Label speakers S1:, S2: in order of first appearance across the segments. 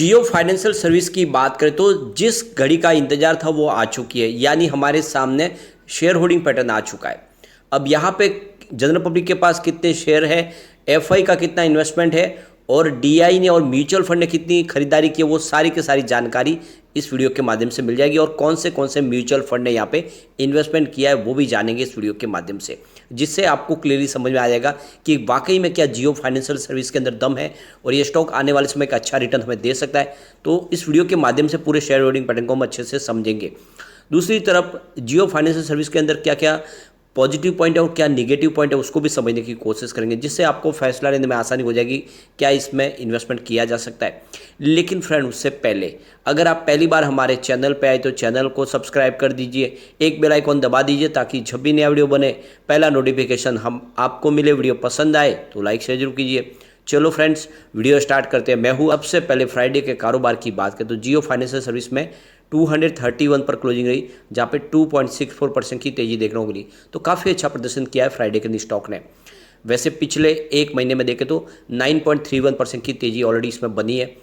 S1: जियो financial service की बात करें तो जिस घड़ी का इंतजार था वो आ चुकी है, यानी हमारे सामने शेयर होल्डिंग पैटर्न आ चुका है। अब यहाँ पे जनरल पब्लिक के पास कितने शेयर है, एफआई का कितना इन्वेस्टमेंट है और डीआई ने और म्यूचुअल फंड ने कितनी खरीदारी की है, वो सारी की सारी जानकारी इस वीडियो के माध्यम से मिल जाएगी। और कौन से म्यूचुअल फंड ने यहाँ पे इन्वेस्टमेंट किया है वो भी जानेंगे इस वीडियो के माध्यम से, जिससे आपको क्लियरली समझ में आ जाएगा कि वाकई में क्या जियो फाइनेंशियल सर्विस के अंदर दम है और ये स्टॉक आने वाले समय का अच्छा रिटर्न हमें दे सकता है। तो इस वीडियो के माध्यम से पूरे शेयर होल्डिंग पैटर्न को हम अच्छे से समझेंगे। दूसरी तरफ जियो फाइनेंशियल सर्विस के अंदर क्या क्या पॉजिटिव पॉइंट है और क्या निगेटिव पॉइंट है उसको भी समझने की कोशिश करेंगे, जिससे आपको फैसला लेने में आसानी हो जाएगी क्या इसमें इन्वेस्टमेंट किया जा सकता है। लेकिन फ्रेंड, उससे पहले अगर आप पहली बार हमारे चैनल पे आए तो चैनल को सब्सक्राइब कर दीजिए, एक बेल आइकॉन दबा दीजिए ताकि जब भी नया वीडियो बने पहला नोटिफिकेशन हम आपको मिले। वीडियो पसंद आए तो लाइक शेयर जरूर कीजिए। चलो फ्रेंड्स, वीडियो स्टार्ट करते हैं। मैं हूँ। अब से पहले फ्राइडे के कारोबार की बात करें तो जियो फाइनेंशियल सर्विस में 231 पर क्लोजिंग रही, जहाँ पे 2.64% की तेजी देखने को मिली। तो काफ़ी अच्छा प्रदर्शन किया है फ्राइडे के स्टॉक ने। वैसे पिछले एक महीने में देखें तो 9.31% की तेजी ऑलरेडी इसमें बनी है।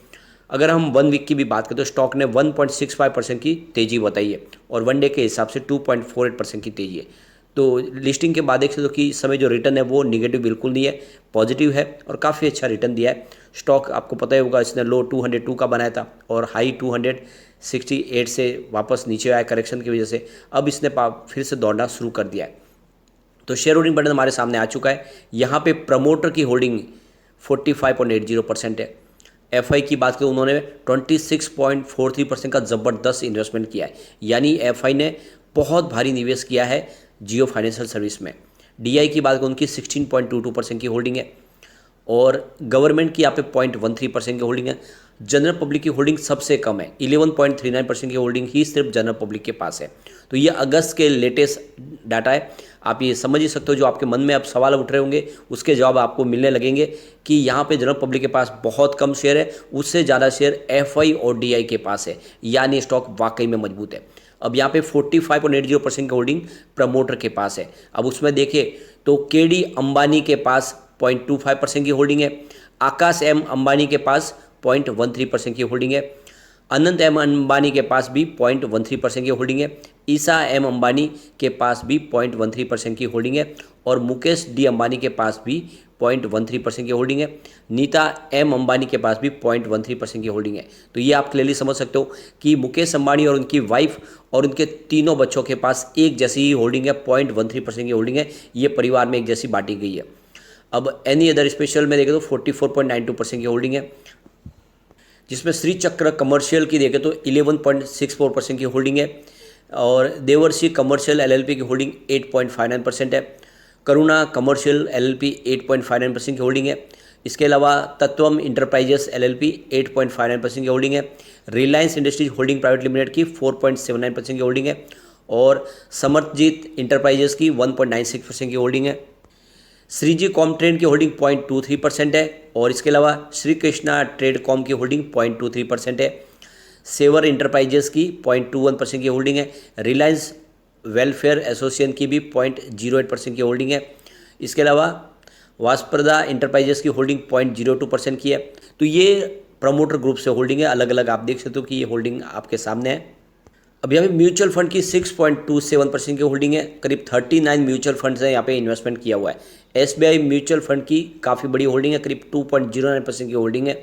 S1: अगर हम 1 वीक की भी बात करें तो स्टॉक ने 1.65% की तेजी बताई है और 1 डे के हिसाब से 2.48% की तेजी है। तो लिस्टिंग के बाद देख सकते हो कि इस समय जो रिटर्न है वो निगेटिव बिल्कुल नहीं है, पॉजिटिव है और काफ़ी अच्छा रिटर्न दिया है। स्टॉक आपको पता ही होगा, इसने लो 202 का बनाया था और हाई 268 से वापस नीचे आया करेक्शन की वजह से। अब इसने फिर से दौड़ना शुरू कर दिया है। तो शेयर होल्डिंग पैटर्न हमारे सामने आ चुका है। यहाँ पे प्रमोटर की होल्डिंग 45.80% है। एफआई की बात करें, उन्होंने 26.43% का ज़बरदस्त इन्वेस्टमेंट किया है, यानी एफआई ने बहुत भारी निवेश किया है जियो फाइनेंशियल सर्विस में। डीआई की बात करें, उनकी 16.22% की होल्डिंग है और गवर्नमेंट की यहाँ पे 0.13% की होल्डिंग है। जनरल पब्लिक की होल्डिंग सबसे कम है, 11.39% की होल्डिंग ही सिर्फ जनरल पब्लिक के पास है। तो ये अगस्त के लेटेस्ट डाटा है। आप ये समझ ही सकते हो, जो आपके मन में अब सवाल उठ रहे होंगे उसके जवाब आपको मिलने लगेंगे कि यहाँ पे जनरल पब्लिक के पास बहुत कम शेयर है, उससे ज़्यादा शेयर एफआई और डीआई के पास है, यानी स्टॉक वाकई में मजबूत है। अब यहाँ पे 45.80% की होल्डिंग प्रमोटर के पास है। अब उसमें देखिए तो केडी अंबानी के पास 0.25% की होल्डिंग है, आकाश एम अंबानी के पास 0.13% की होल्डिंग है, अनंत एम अंबानी के पास भी 0.13% की होल्डिंग है, ईसा एम अंबानी के पास भी 0.13% की होल्डिंग है और मुकेश डी अंबानी के पास भी 0.13% की होल्डिंग है। नीता एम अंबानी के पास भी 0.13% की होल्डिंग है। तो ये आप क्लियरली समझ सकते हो कि मुकेश अंबानी और उनकी वाइफ और उनके तीनों बच्चों के पास एक जैसी ही होल्डिंग है, 0.13% की होल्डिंग है। ये परिवार में एक जैसी बांटी गई है। अब एनी अदर स्पेशल में देखें तो 44.92% की होल्डिंग है, जिसमें श्री चक्र कमर्शियल की देखें तो 11.64% की होल्डिंग है और देवर्षि कमर्शियल एलएलपी की होल्डिंग 8.59% है। करुणा कमर्शियल एलएलपी 8.59% की होल्डिंग है। इसके अलावा तत्वम इंटरप्राइजेस एलएलपी 8.59% की होल्डिंग है। Reliance industries holding private limited की 4.79% की होल्डिंग है और समर्थजीत इंटरप्राइजेस की 1.96% की होल्डिंग है। श्रीजी कॉम ट्रेड की होल्डिंग 0.23% है और इसके अलावा श्री कृष्णा ट्रेड कॉम की होल्डिंग 0.23% है। सेवर इंटरप्राइजेस की 0.21% की होल्डिंग है। रिलायंस वेलफेयर एसोसिएशन की भी 0.08% की होल्डिंग है। इसके अलावा वास्प्रदा इंटरप्राइजेस की होल्डिंग 0.02% की है। तो ये प्रमोटर ग्रुप से होल्डिंग है, अलग अलग आप देख सकते हो कि ये होल्डिंग आपके सामने है। अब यहाँ पे म्यूचुअल फंड की 6.27% की होल्डिंग है। करीब 39 म्यूचुअल फंड्स हैं यहाँ पे इन्वेस्टमेंट किया हुआ है। एसबीआई म्यूचुअल फंड की काफ़ी बड़ी होल्डिंग है, करीब 2.09% की होल्डिंग है।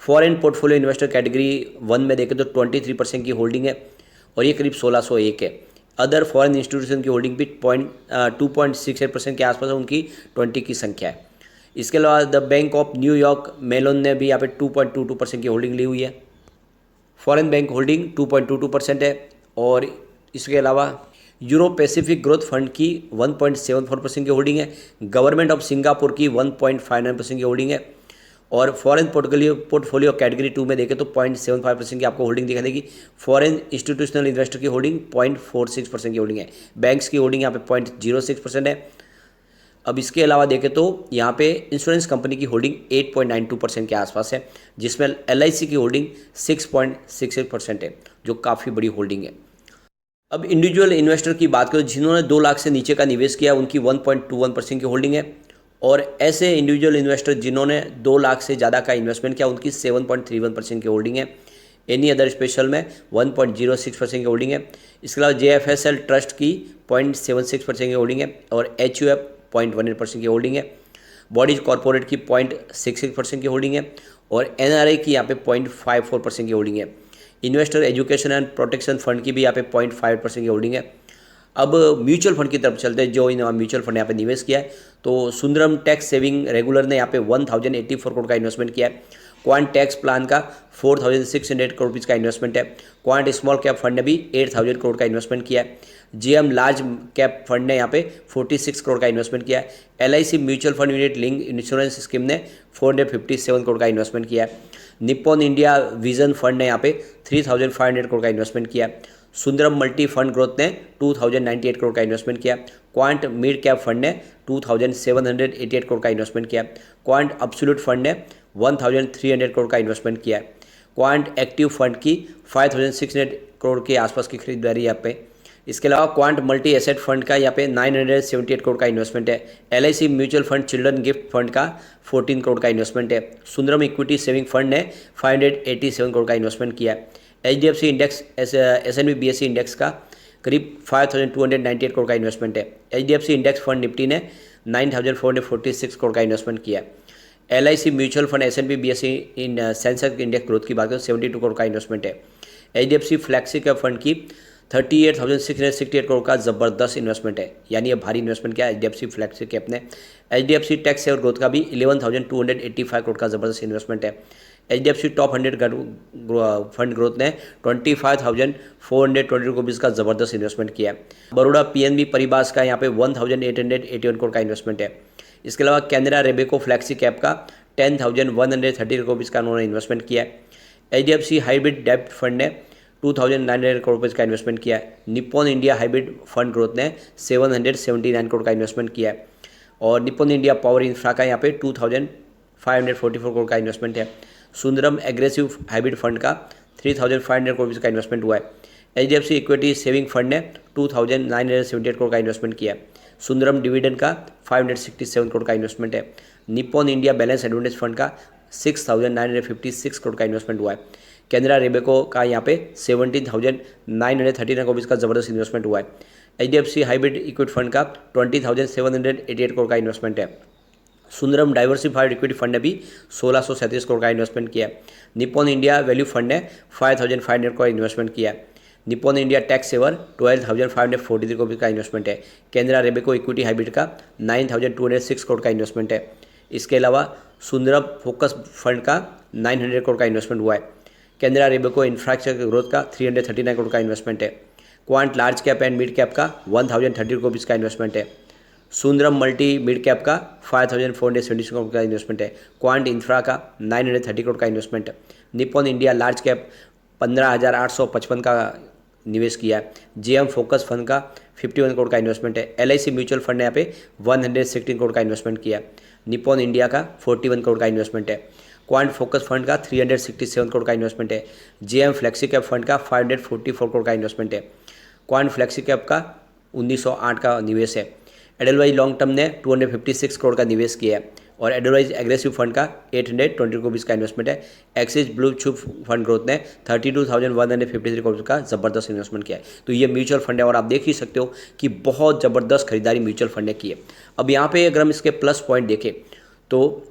S1: फॉरेन पोर्टफोलियो इन्वेस्टर कैटेगरी 1 में देखें तो 23% की होल्डिंग है और ये करीब 1601 है। अदर फॉरेन इंस्टीट्यूशन की होल्डिंग भी 2.68% के आसपास है, उनकी 20 की संख्या है। इसके अलावा the bank of New York Malone ने भी यहाँ पे 2.22% की होल्डिंग ली हुई है। फॉरेन बैंक होल्डिंग 2.22% है और इसके अलावा यूरो पैसिफिक ग्रोथ फंड की 1.74% की होल्डिंग है। गवर्नमेंट ऑफ सिंगापुर की 1.59% की होल्डिंग है और फॉरेन पोर्टफोलियो कैटेगरी 2 में देखें तो 0.75% की आपको होल्डिंग दिखाई देगी। फॉरेन इंस्टीट्यूशनल इन्वेस्टर की होल्डिंग 0.46% की होल्डिंग है। बैंक्स की होल्डिंग यहाँ पे 0.06% है। अब इसके अलावा देखें तो यहाँ पे इंश्योरेंस कंपनी की होल्डिंग 8.92% के आसपास है, जिसमें एलआईसी की होल्डिंग 6.68% है, जो काफ़ी बड़ी होल्डिंग है। अब इंडिविजुअल इन्वेस्टर की बात करें, जिन्होंने 2 लाख से नीचे का निवेश किया, उनकी 1.21% की होल्डिंग है और ऐसे इंडिविजुअल इन्वेस्टर जिन्होंने 2 लाख से ज़्यादा का इन्वेस्टमेंट किया उनकी 7.31% की होल्डिंग है। एनी अदर स्पेशल में 1.06% की होल्डिंग है। इसके अलावा JFSL ट्रस्ट की 0.76% की होल्डिंग है और HUF 0.18% की होल्डिंग है। बॉडीज कॉरपोरेट की 0.66% की होल्डिंग है और NRI की यहाँ पे 0.54% की होल्डिंग है। Investor education and protection fund की भी यहाँ पे 0.5% की होल्डिंग है। अब म्यूचुअल फंड की तरफ चलते हैं जो इन म्यूचुअल फंड यहाँ पे निवेश किया है। तो सुंदरम टैक्स सेविंग रेगुलर ने यहाँ पे 1084 करोड़ का इन्वेस्टमेंट किया है। क्वांट टैक्स प्लान का 4600 करोड़ रुपीज़ का इन्वेस्टमेंट है। क्वांट स्मॉल कैप फंड ने भी 8000 करोड़ का इन्वेस्टमेंट किया है। GM लार्ज कैप फंड ने यहाँ पे 46 करोड़ का इन्वेस्टमेंट किया है। LIC mutual fund unit link insurance scheme ने 457 करोड़ का इन्वेस्टमेंट किया है। निप्पॉन इंडिया विजन फंड ने यहाँ पे 3500 करोड़ का इन्वेस्टमेंट किया है। सुंदरम मल्टी फंड ग्रोथ ने 2098 करोड़ का इन्वेस्टमेंट किया। क्वांट मिड कैप फंड ने 2788 करोड़ का इन्वेस्टमेंट किया। क्वांट अब्सोल्यूट फंड ने 1300 करोड़ का इन्वेस्टमेंट किया है। क्वांट एक्टिव फंड की 5600 करोड़ के आसपास की खरीदारी यहाँ पे। इसके अलावा क्वांट मल्टी एसेट फंड का यहाँ पे 978 करोड़ का इन्वेस्टमेंट है। LIC mutual fund children gift fund का 14 करोड़ का इन्वेस्टमेंट है। सुंदरम इक्विटी सेविंग फंड ने 587 करोड़ का इन्वेस्टमेंट किया है। HDFC index S&P BSE index का करीब 5298 करोड़ का इन्वेस्टमेंट है। HDFC इंडेक्स फंड निफ्टी ने 9446 करोड़ का इन्वेस्टमेंट किया है। LIC mutual fund S&P BSE इन सेंसेक्स इंडेक्स ग्रोथ की बात करें 72 करोड़ का इन्वेस्टमेंट है। HDFC फ्लैक्सी कैप फंड की 38,668 करोड़ का ज़बरदस्त इन्वेस्टमेंट है, यानी ये भारी इन्वेस्टमेंट किया HDFC फ्लैक्सी कैप ने। HDFC टैक्स सेवर ग्रोथ का भी 11,285 करोड़ का ज़बरदस्त इन्वेस्टमेंट है। HDFC टॉप 100 फंड ग्रोथ ने 25,420 करोड़ रुपीज़ का ज़बरदस्त इन्वेस्टमेंट किया है। बड़ौदा PNB परिबास का यहाँ पे 1,881 करोड़ का इन्वेस्टमेंट है। इसके अलावा कैनरा रेबेको फ्लैक्सी कैप का 10,130 करोड़ रुपीज़ का उन्होंने इन्वेस्टमेंट किया है। HDFC हाइब्रिड डेब्ट फंड ने 2,900 करोड़ रुपये का इन्वेस्टमेंट किया है। Nippon India hybrid fund growth ने 779 करोड़ का इन्वेस्टमेंट किया है और निप्पॉन इंडिया पावर इंफ्रा का यहाँ पे 2,544 करोड़ का इन्वेस्टमेंट है। सुंदरम एग्रेसिव हाइब्रिड फंड का 3,500 करोड़ रुपये का इन्वेस्टमेंट हुआ है। HDFC इक्विटी सेविंग फंड ने 2,978 करोड़ का इन्वेस्टमेंट किया है। सुंदरम डिविडेंड का 567 करोड़ का इन्वेस्टमेट है। Nippon India balance advantage fund का 6,956 करोड़ का इन्वेस्टमेंट हुआ है। कैनरा रेबेको का यहाँ पे 17,939 करोड़ का ज़बरदस्त इन्वेस्टमेंट हुआ है। HDFC हाइब्रिड इक्विटी फंड का 20,788 करोड़ का इन्वेस्टमेंट है। सुंदरम डाइवर्सिफाइड इक्विटी फंड ने भी 1637 करोड़ का इन्वेस्टमेंट किया है। निप्पॉन इंडिया वैल्यू फंड ने 5,500 का इन्वेस्टमेंट किया है। Nippon India tax saver 12,543 crore का इन्वेस्टमेंट है। कैनरा रेबेको इक्विटी हाइब्रिड का 9,206 करोड़ का इन्वेस्टमेंट है। इसके अलावा सुंदरम फोकस फंड का 900 करोड़ का इन्वेस्टमेंट हुआ है। कैनरा रेबेको इंफ्रास्ट्रक्चर ग्रोथ का 339 करोड़ का इन्वेस्टमेंट है। Quant large cap and mid cap का 1,030 करोड़ का इन्वेस्टमेंट है। सुंदरम मल्टी मिड कैप का 5,476 करोड़ का इन्वेस्टमेंट है। क्वांट इंफ्रा का 930 करोड़ का इन्वेस्टमेंट है। निप्पॉन इंडिया लार्ज कैप 15,855 का निवेश किया है। GM फोकस फंड का 51 करोड़ का इन्वेस्टमेंट है। LIC म्यूचुअल फंड ने यहाँ पे 116 करोड़ का इन्वेस्टमेंट किया है। निप्पॉन इंडिया का 41 करोड़ का इन्वेस्टमेंट है। क्वांट फोकस फंड का 367 करोड़ का इन्वेस्टमेंट है। GM फ्लेक्सी कैप फंड का 544 करोड़ का इन्वेस्टमेंट है। क्वांट फ्लेक्सी कैप का 1908 का निवेश है। एडलवाइज लॉन्ग टर्म ने 256 करोड़ का निवेश किया है और एडलवाइज एग्रेसिव फंड का 820 करोड़ का इन्वेस्टमेंट है। Axis blue chip fund growth ने 32,153 करोड़ का ज़बरदस्त इन्वेस्टमेंट किया है। तो ये म्यूचुअल फंड है और आप देख ही सकते हो कि बहुत ज़बरदस्त खरीदारी म्यूचुअल फंड ने की है। अब यहाँ पे अगर हम इसके प्लस पॉइंट देखें तो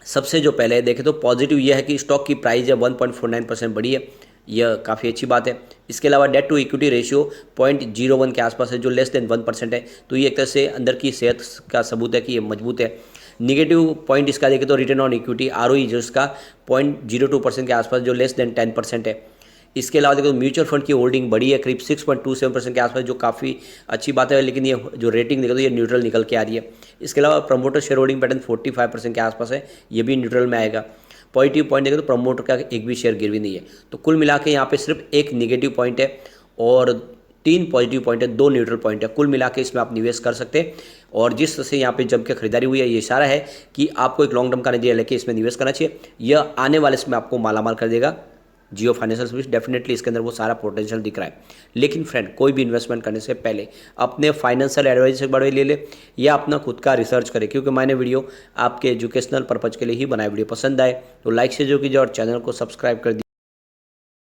S1: सबसे जो पहले देखें तो पॉजिटिव ये है कि स्टॉक की प्राइस है 1.49% बढ़ी है, यह काफ़ी अच्छी बात है। इसके अलावा डेट टू इक्विटी रेशियो 0.01 के आसपास है जो लेस देन 1% है, तो ये एक तरह से अंदर की सेहत का सबूत है कि ये मजबूत है। निगेटिव पॉइंट इसका देखें तो रिटर्न ऑन इक्विटी ROE जो इसका 0.02% के आसपास जो लेस देन 10% है। इसके अलावा देखो म्यूचुअल फंड की होल्डिंग बढ़ी है करीब 6.27% के आसपास जो काफ़ी अच्छी बात है, लेकिन ये जो रेटिंग देखो तो ये न्यूट्रल निकल के आ रही है। इसके अलावा प्रमोटर शेयर होल्डिंग पैटर्न 45% के आसपास है, ये भी न्यूट्रल में आएगा। पॉजिटिव पॉइंट देखें तो प्रमोटर का एक भी शेयर गिरवी नहीं है। तो कुल मिला के यहाँ पे सिर्फ एक निगेटिव पॉइंट है और 3 पॉजिटिव पॉइंट है, 2 न्यूट्रल पॉइंट है। कुल मिला के इसमें आप निवेश कर सकते हैं और जिस तरह से यहाँ पे जम के खरीदारी हुई है ये इशारा है कि आपको एक लॉन्ग टर्म का नजरिया लेके इसमें निवेश करना चाहिए। यह आने वाले समय आपको मालामाल कर देगा। जियो फाइनेंशियल सर्विस, डेफिनेटली इसके अंदर वो सारा पोटेंशियल दिख रहा है। लेकिन फ्रेंड, कोई भी इन्वेस्टमेंट करने से पहले अपने फाइनेंशियल एडवाइजर से बड़े ले ले या अपना खुद का रिसर्च करें, क्योंकि मैंने वीडियो आपके एजुकेशनल पर्पज़ के लिए ही बनाया। वीडियो पसंद आए तो लाइक से जो कीजिए और चैनल को सब्सक्राइब कर दीजिए।